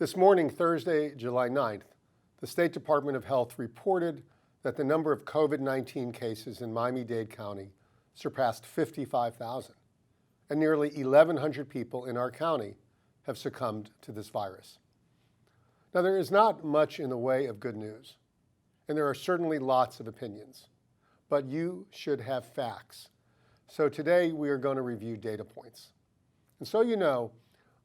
This morning, Thursday, July 9th, the State Department of Health reported that the number of COVID-19 cases in Miami-Dade County surpassed 55,000, and nearly 1,100 people in our county have succumbed to this virus. Now, there is not much in the way of good news, and there are certainly lots of opinions, but you should have facts. So today we are going to review data points. And so you know,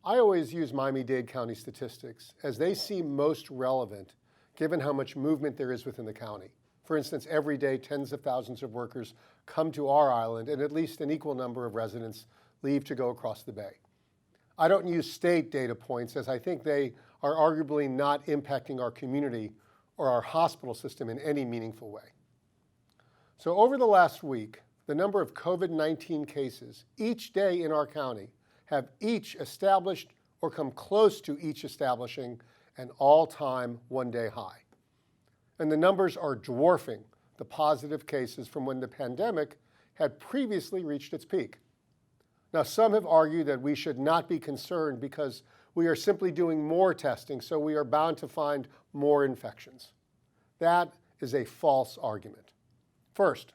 I always use Miami-Dade County statistics as they seem most relevant given how much movement there is within the county. For instance, every day tens of thousands of workers come to our island and at least an equal number of residents leave to go across the bay. I don't use state data points as I think they are arguably not impacting our community or our hospital system in any meaningful way. So over the last week, the number of COVID-19 cases each day in our county have each established or come close to each establishing an all-time one-day high. And the numbers are dwarfing the positive cases from when the pandemic had previously reached its peak. Now, some have argued that we should not be concerned because we are simply doing more testing, so we are bound to find more infections. That is a false argument. First,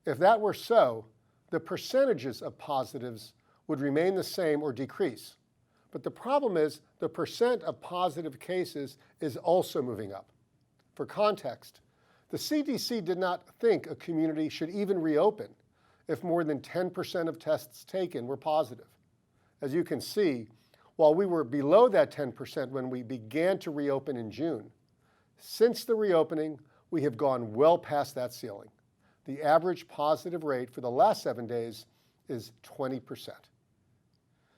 if that were so, the percentages of positives would remain the same or decrease. But the problem is the percent of positive cases is also moving up. For context, the CDC did not think a community should even reopen if more than 10% of tests taken were positive. As you can see, while we were below that 10% when we began to reopen in June, since the reopening, we have gone well past that ceiling. The average positive rate for the last 7 days is 20%.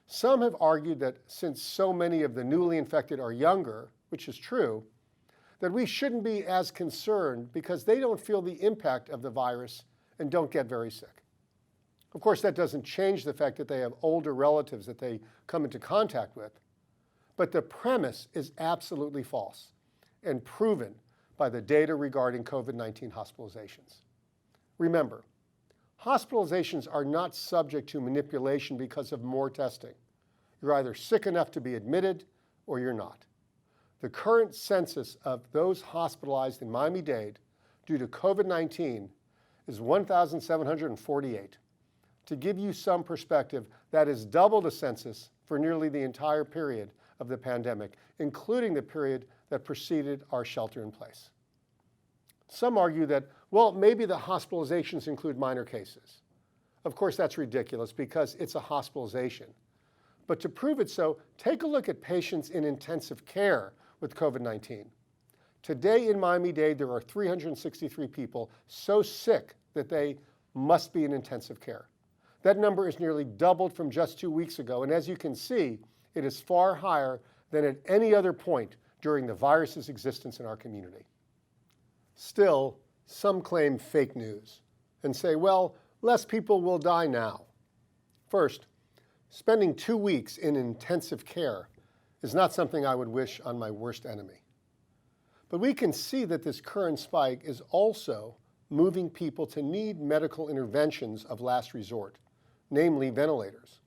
Some have argued that since so many of the newly infected are younger, which is true, that we shouldn't be as concerned because they don't feel the impact of the virus and don't get very sick. Of course, that doesn't change the fact that they have older relatives that they come into contact with, but the premise is absolutely false and proven by the data regarding COVID-19 hospitalizations. Remember, hospitalizations are not subject to manipulation because of more testing. You're either sick enough to be admitted or you're not. The current census of those hospitalized in Miami-Dade due to COVID-19 is 1,748. To give you some perspective, that is double the census for nearly the entire period of the pandemic, including the period that preceded our shelter in place. Some argue that, well, maybe the hospitalizations include minor cases. Of course, that's ridiculous because it's a hospitalization. But to prove it so, take a look at patients in intensive care with COVID-19. Today in Miami-Dade, there are 363 people so sick that they must be in intensive care. That number is nearly doubled from just 2 weeks ago, and as you can see, it is far higher than at any other point during the virus's existence in our community. Still, some claim fake news and say, well, less people will die now. First, spending 2 weeks in intensive care is not something I would wish on my worst enemy. But we can see that this current spike is also moving people to need medical interventions of last resort, namely ventilators.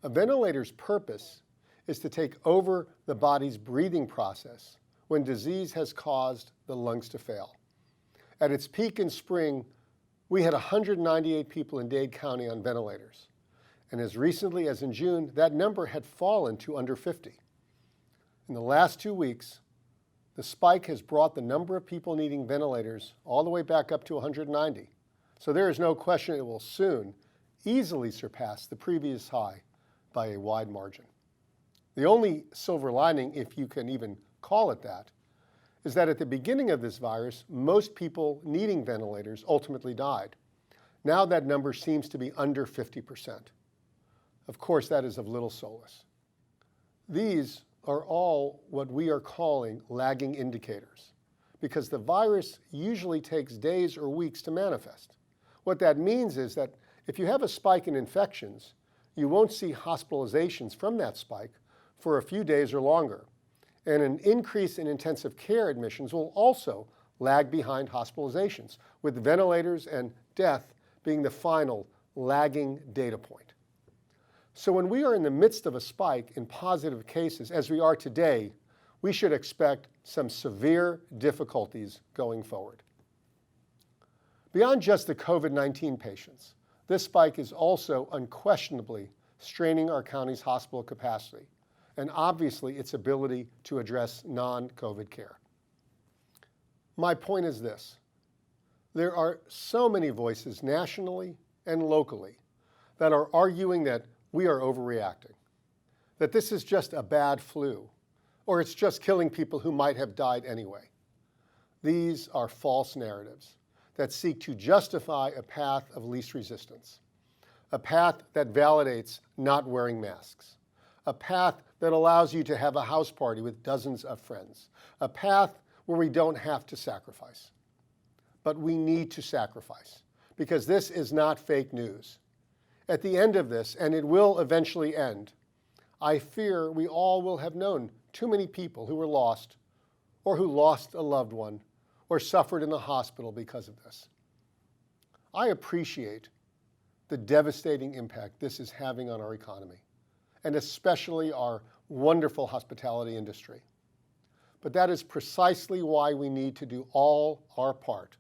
A ventilator's purpose is to take over the body's breathing process when disease has caused the lungs to fail. At its peak in spring, we had 198 people in Dade County on ventilators. And as recently as in June, that number had fallen to under 50. In the last 2 weeks, the spike has brought the number of people needing ventilators all the way back up to 190. So there is no question it will soon easily surpass the previous high by a wide margin. The only silver lining, if you can even call it that, is that at the beginning of this virus, most people needing ventilators ultimately died. Now that number seems to be under 50%. Of course, that is of little solace. These are all what we are calling lagging indicators, because the virus usually takes days or weeks to manifest. What that means is that if you have a spike in infections, you won't see hospitalizations from that spike for a few days or longer. And an increase in intensive care admissions will also lag behind hospitalizations, with ventilators and death being the final lagging data point. So when we are in the midst of a spike in positive cases, as we are today, we should expect some severe difficulties going forward. Beyond just the COVID-19 patients, this spike is also unquestionably straining our county's hospital capacity and obviously its ability to address non-COVID care. My point is this: there are so many voices nationally and locally that are arguing that we are overreacting, that this is just a bad flu, or it's just killing people who might have died anyway. These are false narratives that seek to justify a path of least resistance, a path that validates not wearing masks, a path that allows you to have a house party with dozens of friends, a path where we don't have to sacrifice. But we need to sacrifice, because this is not fake news. At the end of this, and it will eventually end, I fear we all will have known too many people who were lost, or who lost a loved one, or suffered in the hospital because of this. I appreciate the devastating impact this is having on our economy, and especially our wonderful hospitality industry. But that is precisely why we need to do all our part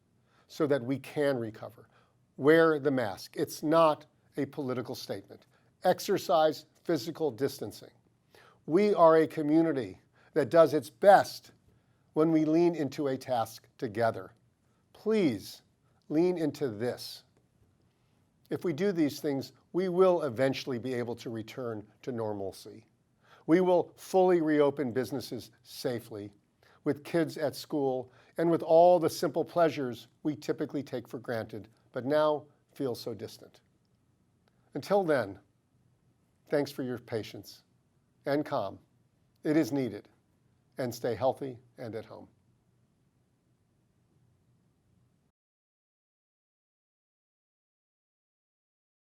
so that we can recover. Wear the mask. It's not a political statement. Exercise physical distancing. We are a community that does its best when we lean into a task together. Please lean into this. If we do these things, we will eventually be able to return to normalcy. We will fully reopen businesses safely, with kids at school, and with all the simple pleasures we typically take for granted, but now feel so distant. Until then, thanks for your patience and calm. It is needed. And stay healthy and at home.